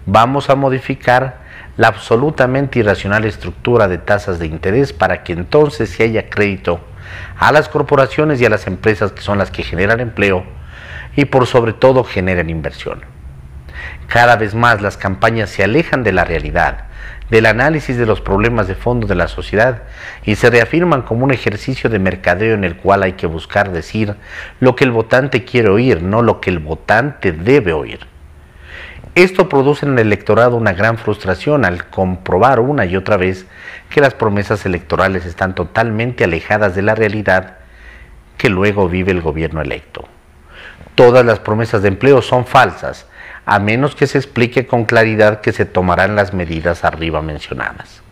vamos a modificar la absolutamente irracional estructura de tasas de interés para que entonces se haya crédito a las corporaciones y a las empresas que son las que generan empleo y por sobre todo generen inversión. Cada vez más las campañas se alejan de la realidad, del análisis de los problemas de fondo de la sociedad y se reafirman como un ejercicio de mercadeo en el cual hay que buscar decir lo que el votante quiere oír, no lo que el votante debe oír. Esto produce en el electorado una gran frustración al comprobar una y otra vez que las promesas electorales están totalmente alejadas de la realidad que luego vive el gobierno electo. Todas las promesas de empleo son falsas, a menos que se explique con claridad que se tomarán las medidas arriba mencionadas.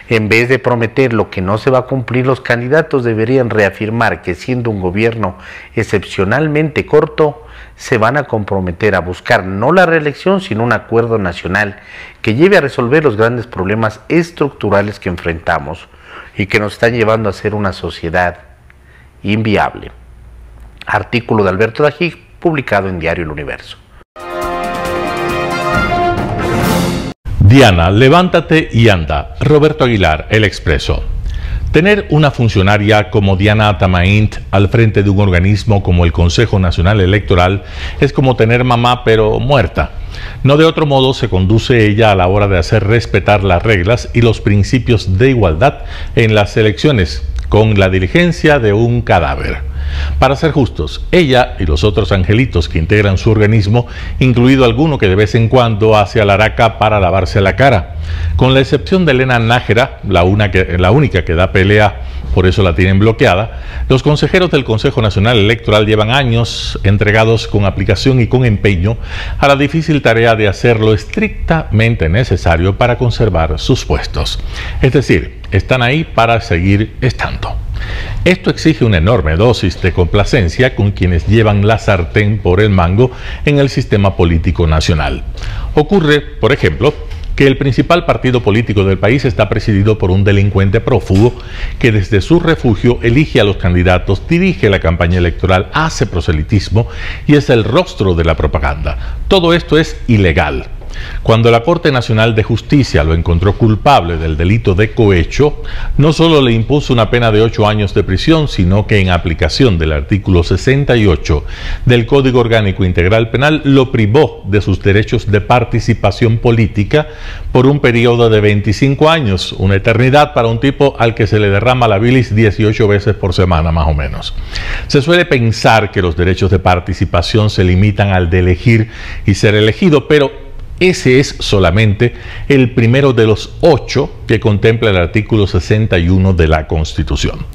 En vez de prometer lo que no se va a cumplir, los candidatos deberían reafirmar que siendo un gobierno excepcionalmente corto, se van a comprometer a buscar no la reelección, sino un acuerdo nacional que lleve a resolver los grandes problemas estructurales que enfrentamos y que nos están llevando a ser una sociedad inviable. Artículo de Alberto Dajik, publicado en Diario El Universo. Diana, levántate y anda. Roberto Aguilar, El Expreso. Tener una funcionaria como Diana Atamaint al frente de un organismo como el Consejo Nacional Electoral es como tener mamá pero muerta. No de otro modo se conduce ella a la hora de hacer respetar las reglas y los principios de igualdad en las elecciones, con la diligencia de un cadáver. Para ser justos, ella y los otros angelitos que integran su organismo, incluido alguno que de vez en cuando hace alaraca para lavarse la cara. Con la excepción de Elena Nájera, la única que da pelea, por eso la tienen bloqueada, los consejeros del Consejo Nacional Electoral llevan años entregados con aplicación y con empeño a la difícil tarea de hacer lo estrictamente necesario para conservar sus puestos. Es decir, están ahí para seguir estando. Esto exige una enorme dosis de complacencia con quienes llevan la sartén por el mango en el sistema político nacional. Ocurre, por ejemplo, que el principal partido político del país está presidido por un delincuente prófugo que desde su refugio elige a los candidatos, dirige la campaña electoral, hace proselitismo y es el rostro de la propaganda. Todo esto es ilegal. Cuando la Corte Nacional de Justicia lo encontró culpable del delito de cohecho, no solo le impuso una pena de 8 años de prisión, sino que en aplicación del artículo 68 del Código Orgánico Integral Penal lo privó de sus derechos de participación política por un periodo de 25 años, una eternidad para un tipo al que se le derrama la bilis 18 veces por semana más o menos. Se suele pensar que los derechos de participación se limitan al de elegir y ser elegido, pero ese es solamente el primero de los 8 que contempla el artículo 61 de la Constitución.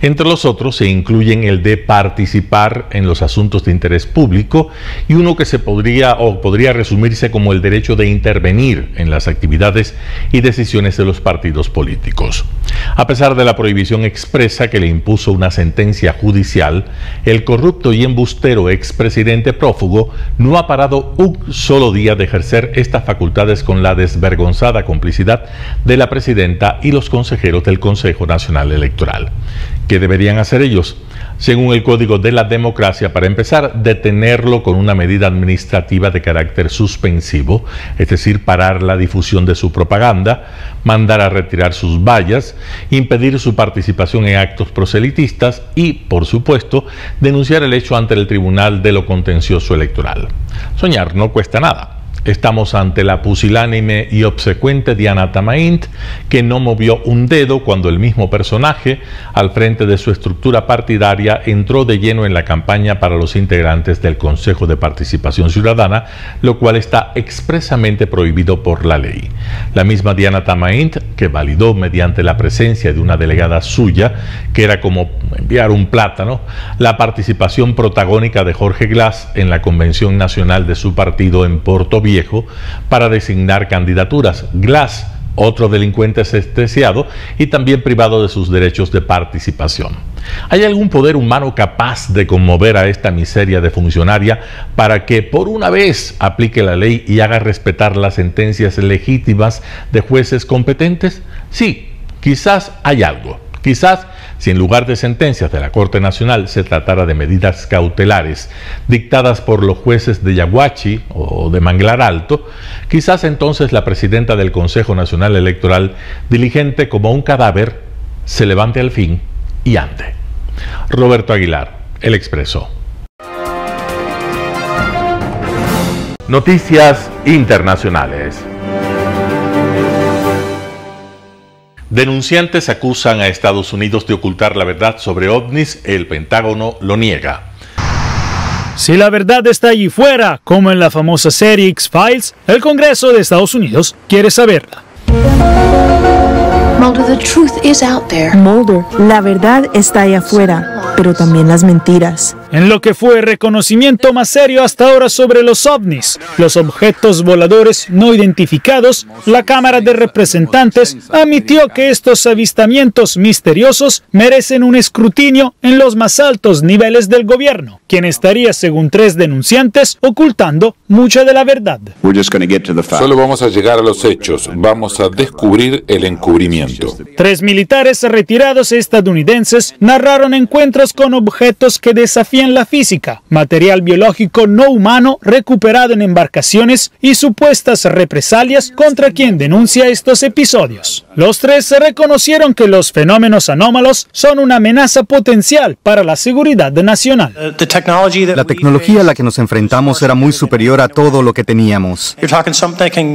Entre los otros se incluyen el de participar en los asuntos de interés público y uno que podría resumirse como el derecho de intervenir en las actividades y decisiones de los partidos políticos. A pesar de la prohibición expresa que le impuso una sentencia judicial, el corrupto y embustero expresidente prófugo no ha parado un solo día de ejercer estas facultades con la desvergonzada complicidad de la presidenta y los consejeros del Consejo Nacional Electoral. ¿Qué deberían hacer ellos? Según el Código de la Democracia, para empezar, detenerlo con una medida administrativa de carácter suspensivo, es decir, parar la difusión de su propaganda, mandar a retirar sus vallas, impedir su participación en actos proselitistas y, por supuesto, denunciar el hecho ante el Tribunal de lo Contencioso Electoral. Soñar no cuesta nada. Estamos ante la pusilánime y obsecuente Diana Tamaint, que no movió un dedo cuando el mismo personaje, al frente de su estructura partidaria, entró de lleno en la campaña para los integrantes del Consejo de Participación Ciudadana, lo cual está expresamente prohibido por la ley. La misma Diana Tamaint, que validó mediante la presencia de una delegada suya, que era como enviar un plátano, la participación protagónica de Jorge Glass en la Convención Nacional de su partido en Portoviejo para designar candidaturas. Glass, otro delincuente sentenciado y también privado de sus derechos de participación. ¿Hay algún poder humano capaz de conmover a esta miseria de funcionaria para que por una vez aplique la ley y haga respetar las sentencias legítimas de jueces competentes? Sí, quizás hay algo. Quizás, si en lugar de sentencias de la Corte Nacional se tratara de medidas cautelares dictadas por los jueces de Yaguachi o de Manglar Alto, quizás entonces la presidenta del Consejo Nacional Electoral, diligente como un cadáver, se levante al fin y ande. Roberto Aguilar, El Expreso. Noticias internacionales. Denunciantes acusan a Estados Unidos de ocultar la verdad sobre ovnis. El Pentágono lo niega. Si la verdad está allí fuera, como en la famosa serie X-Files, el Congreso de Estados Unidos quiere saberla. Mulder, the truth is out there. Mulder, la verdad está allá afuera, pero también las mentiras. En lo que fue el reconocimiento más serio hasta ahora sobre los ovnis, los objetos voladores no identificados, la Cámara de Representantes admitió que estos avistamientos misteriosos merecen un escrutinio en los más altos niveles del gobierno, quien estaría, según 3 denunciantes, ocultando mucha de la verdad. Solo vamos a llegar a los hechos, vamos a descubrir el encubrimiento. 3 militares retirados estadounidenses narraron encuentros con objetos que desafían también la física, material biológico no humano recuperado en embarcaciones y supuestas represalias contra quien denuncia estos episodios. Los tres reconocieron que los fenómenos anómalos son una amenaza potencial para la seguridad nacional. La tecnología a la que nos enfrentamos era muy superior a todo lo que teníamos.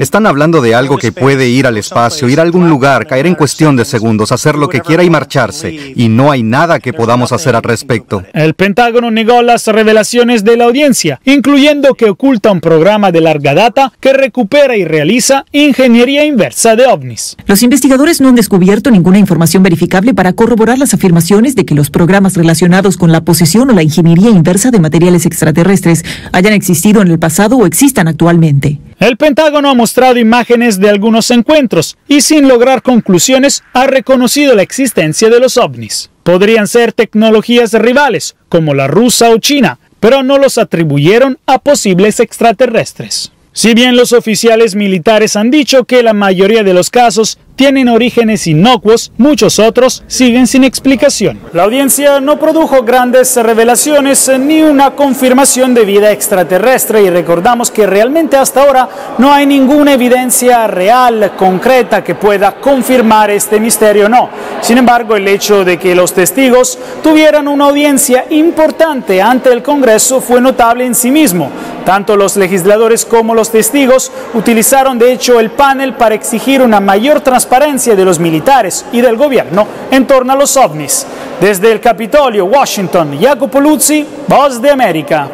Están hablando de algo que puede ir al espacio, ir a algún lugar, caer en cuestión de segundos, hacer lo que quiera y marcharse, y no hay nada que podamos hacer al respecto. El Pentágono negó las revelaciones de la audiencia, incluyendo que oculta un programa de larga data que recupera y realiza ingeniería inversa de ovnis. Los investigadores no han descubierto ninguna información verificable para corroborar las afirmaciones de que los programas relacionados con la posesión o la ingeniería inversa de materiales extraterrestres hayan existido en el pasado o existan actualmente. El Pentágono ha mostrado imágenes de algunos encuentros y, sin lograr conclusiones, ha reconocido la existencia de los ovnis. Podrían ser tecnologías rivales, como la rusa o china, pero no los atribuyeron a posibles extraterrestres. Si bien los oficiales militares han dicho que la mayoría de los casos tienen orígenes inocuos, muchos otros siguen sin explicación. La audiencia no produjo grandes revelaciones ni una confirmación de vida extraterrestre y recordamos que realmente hasta ahora no hay ninguna evidencia real, concreta, que pueda confirmar este misterio, no. Sin embargo, el hecho de que los testigos tuvieran una audiencia importante ante el Congreso fue notable en sí mismo. Tanto los legisladores como los testigos utilizaron de hecho el panel para exigir una mayor transparencia de los militares y del gobierno en torno a los ovnis. Desde el Capitolio, Washington, Jacopo Luzzi, Voz de América.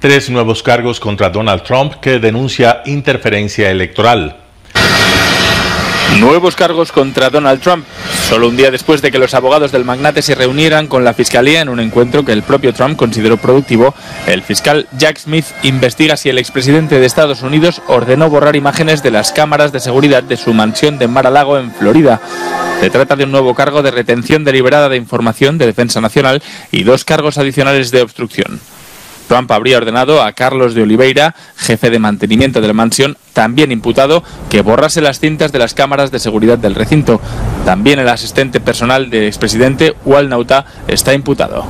3 nuevos cargos contra Donald Trump, que denuncia interferencia electoral. Nuevos cargos contra Donald Trump, solo un día después de que los abogados del magnate se reunieran con la fiscalía en un encuentro que el propio Trump consideró productivo. El fiscal Jack Smith investiga si el expresidente de Estados Unidos ordenó borrar imágenes de las cámaras de seguridad de su mansión de Mar-a-Lago en Florida. Se trata de un nuevo cargo de retención deliberada de información de defensa nacional y 2 cargos adicionales de obstrucción. Trump habría ordenado a Carlos de Oliveira, jefe de mantenimiento de la mansión, también imputado, que borrase las cintas de las cámaras de seguridad del recinto. También el asistente personal del expresidente, Wal Nauta, está imputado.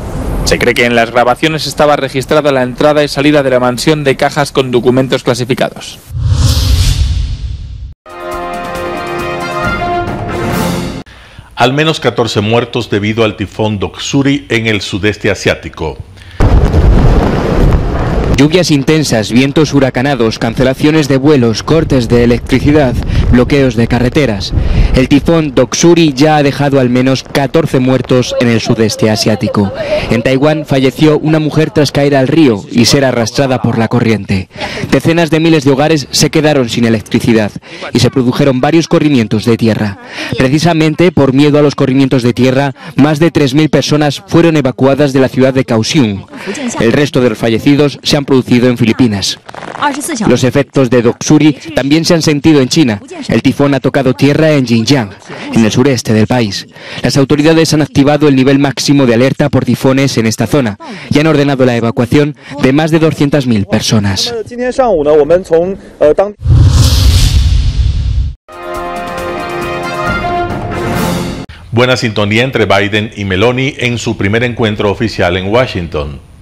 Se cree que en las grabaciones estaba registrada la entrada y salida de la mansión de cajas con documentos clasificados. Al menos 14 muertos debido al tifón Doksuri en el sudeste asiático. Lluvias intensas, vientos huracanados, cancelaciones de vuelos, cortes de electricidad, bloqueos de carreteras. El tifón Doksuri ya ha dejado al menos 14 muertos en el sudeste asiático. En Taiwán falleció una mujer tras caer al río y ser arrastrada por la corriente. Decenas de miles de hogares se quedaron sin electricidad y se produjeron varios corrimientos de tierra. Precisamente por miedo a los corrimientos de tierra, más de 3.000 personas fueron evacuadas de la ciudad de Kaohsiung. El resto de los fallecidos se han producido en Filipinas. Los efectos de Doksuri también se han sentido en China. El tifón ha tocado tierra en Xinjiang, en el sureste del país. Las autoridades han activado el nivel máximo de alerta por tifones en esta zona y han ordenado la evacuación de más de 200.000 personas. Buena sintonía entre Biden y Meloni en su primer encuentro oficial en Washington.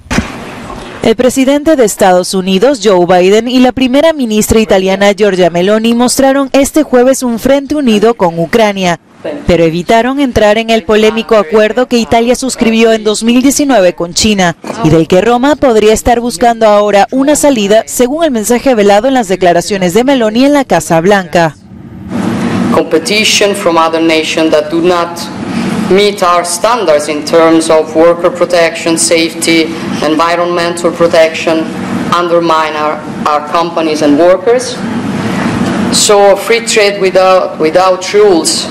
El presidente de Estados Unidos, Joe Biden, y la primera ministra italiana, Giorgia Meloni, mostraron este jueves un frente unido con Ucrania, pero evitaron entrar en el polémico acuerdo que Italia suscribió en 2019 con China y del que Roma podría estar buscando ahora una salida, según el mensaje velado en las declaraciones de Meloni en la Casa Blanca. Competition from other nations that do not meet our standards in terms of worker protection, safety, environmental protection, undermine our companies and workers. So free trade without rules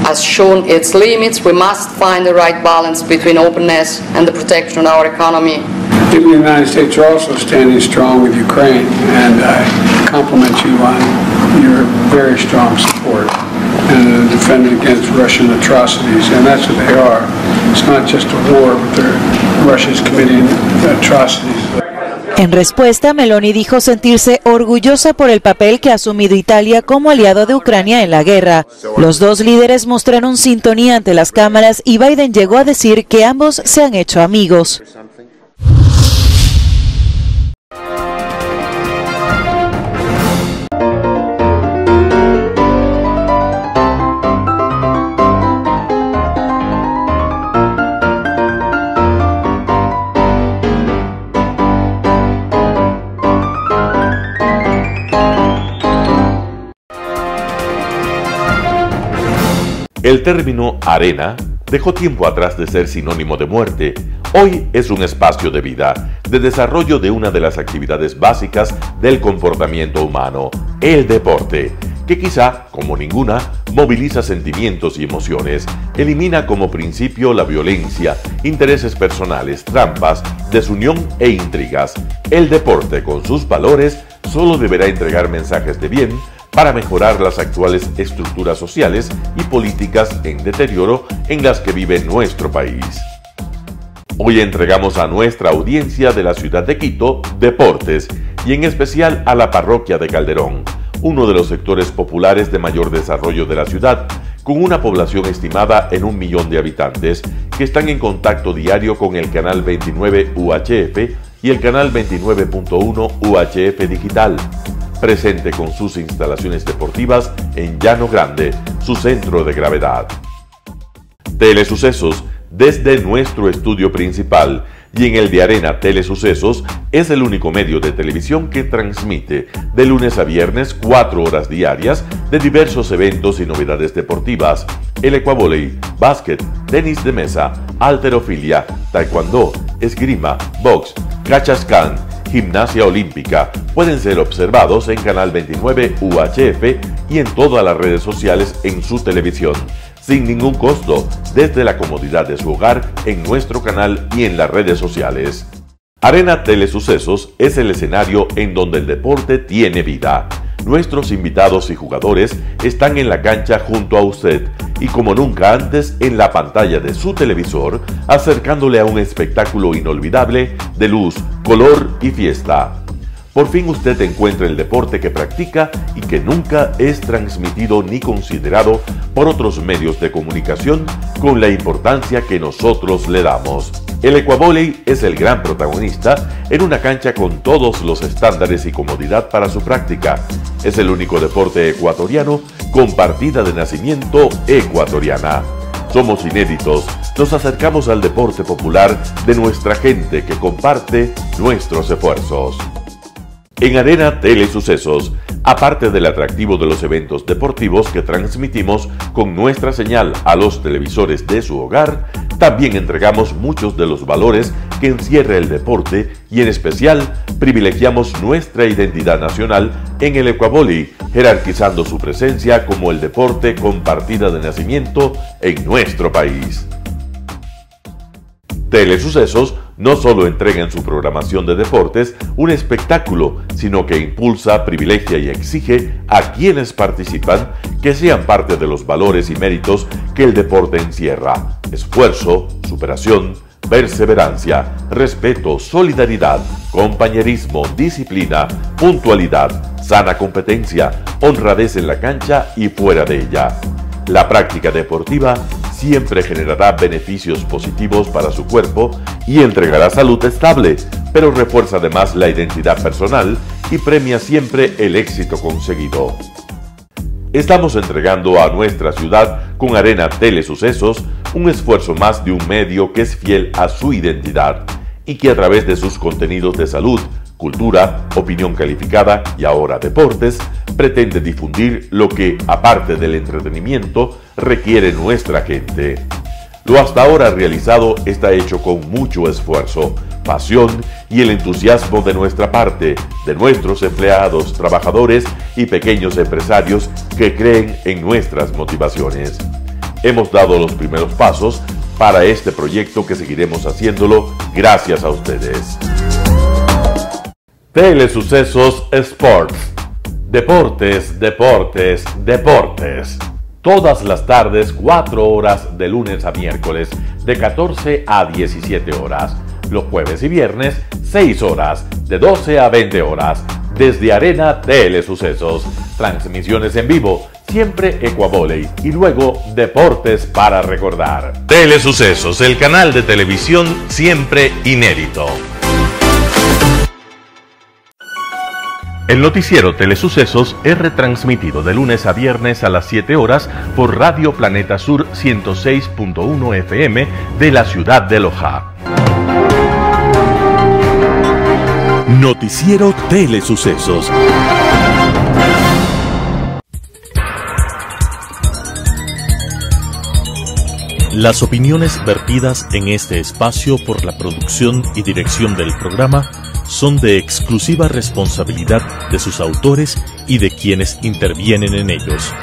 has shown its limits. We must find the right balance between openness and the protection of our economy. The United States are also standing strong with Ukraine, and I compliment you on your very strong support and defending against Russian atrocities, and that's what they are. It's not just a war, but Russia's committing atrocities. En respuesta, Meloni dijo sentirse orgullosa por el papel que ha asumido Italia como aliado de Ucrania en la guerra. Los dos líderes mostraron sintonía ante las cámaras y Biden llegó a decir que ambos se han hecho amigos. El término arena dejó tiempo atrás de ser sinónimo de muerte. Hoy es un espacio de vida, de desarrollo de una de las actividades básicas del comportamiento humano, el deporte, que quizá, como ninguna, moviliza sentimientos y emociones, elimina como principio la violencia, intereses personales, trampas, desunión e intrigas. El deporte, con sus valores, solo deberá entregar mensajes de bien para mejorar las actuales estructuras sociales y políticas en deterioro en las que vive nuestro país. Hoy entregamos a nuestra audiencia de la ciudad de Quito deportes y en especial a la parroquia de Calderón, uno de los sectores populares de mayor desarrollo de la ciudad, con una población estimada en 1 millón de habitantes que están en contacto diario con el canal 29 UHF y el canal 29.1 UHF Digital, presente con sus instalaciones deportivas en Llano Grande, su centro de gravedad. Telesucesos, desde nuestro estudio principal y en el de Arena Telesucesos, es el único medio de televisión que transmite de lunes a viernes 4 horas diarias de diversos eventos y novedades deportivas: el ecuavóley, básquet, tenis de mesa, halterofilia, taekwondo, esgrima, box, cachascán, gimnasia olímpica. Pueden ser observados en Canal 29 UHF y en todas las redes sociales en su televisión, sin ningún costo, desde la comodidad de su hogar, en nuestro canal y en las redes sociales. Arena Telesucesos es el escenario en donde el deporte tiene vida. Nuestros invitados y jugadores están en la cancha junto a usted y como nunca antes en la pantalla de su televisor, acercándole a un espectáculo inolvidable de luz, color y fiesta. Por fin usted encuentra el deporte que practica y que nunca es transmitido ni considerado por otros medios de comunicación con la importancia que nosotros le damos. El ecuavóley es el gran protagonista en una cancha con todos los estándares y comodidad para su práctica. Es el único deporte ecuatoriano con partida de nacimiento ecuatoriana. Somos inéditos, nos acercamos al deporte popular de nuestra gente que comparte nuestros esfuerzos. En Arena Telesucesos, aparte del atractivo de los eventos deportivos que transmitimos con nuestra señal a los televisores de su hogar, también entregamos muchos de los valores que encierra el deporte y en especial privilegiamos nuestra identidad nacional en el ecuavóley, jerarquizando su presencia como el deporte con partida de nacimiento en nuestro país. Telesucesos no solo entrega en su programación de deportes un espectáculo, sino que impulsa, privilegia y exige a quienes participan que sean parte de los valores y méritos que el deporte encierra: esfuerzo, superación, perseverancia, respeto, solidaridad, compañerismo, disciplina, puntualidad, sana competencia, honradez en la cancha y fuera de ella. La práctica deportiva siempre generará beneficios positivos para su cuerpo y entregará salud estable, pero refuerza además la identidad personal y premia siempre el éxito conseguido. Estamos entregando a nuestra ciudad con Arena Telesucesos un esfuerzo más de un medio que es fiel a su identidad y que a través de sus contenidos de salud, cultura, opinión calificada y ahora deportes, pretende difundir lo que, aparte del entretenimiento, requiere nuestra gente. Lo hasta ahora realizado está hecho con mucho esfuerzo, pasión y el entusiasmo de nuestra parte, de nuestros empleados, trabajadores y pequeños empresarios que creen en nuestras motivaciones. Hemos dado los primeros pasos para este proyecto que seguiremos haciéndolo gracias a ustedes. Telesucesos Sports. Deportes, deportes, deportes. Todas las tardes, 4 horas de lunes a miércoles, de 14 a 17 horas. Los jueves y viernes, 6 horas, de 12 a 20 horas, desde Arena Telesucesos. Transmisiones en vivo, siempre Ecuavoley y luego Deportes para recordar. Telesucesos, el canal de televisión siempre inédito. El noticiero Telesucesos es retransmitido de lunes a viernes a las 7 horas por Radio Planeta Sur 106.1 FM de la ciudad de Loja. Noticiero Telesucesos. Las opiniones vertidas en este espacio por la producción y dirección del programa son de exclusiva responsabilidad de sus autores y de quienes intervienen en ellos.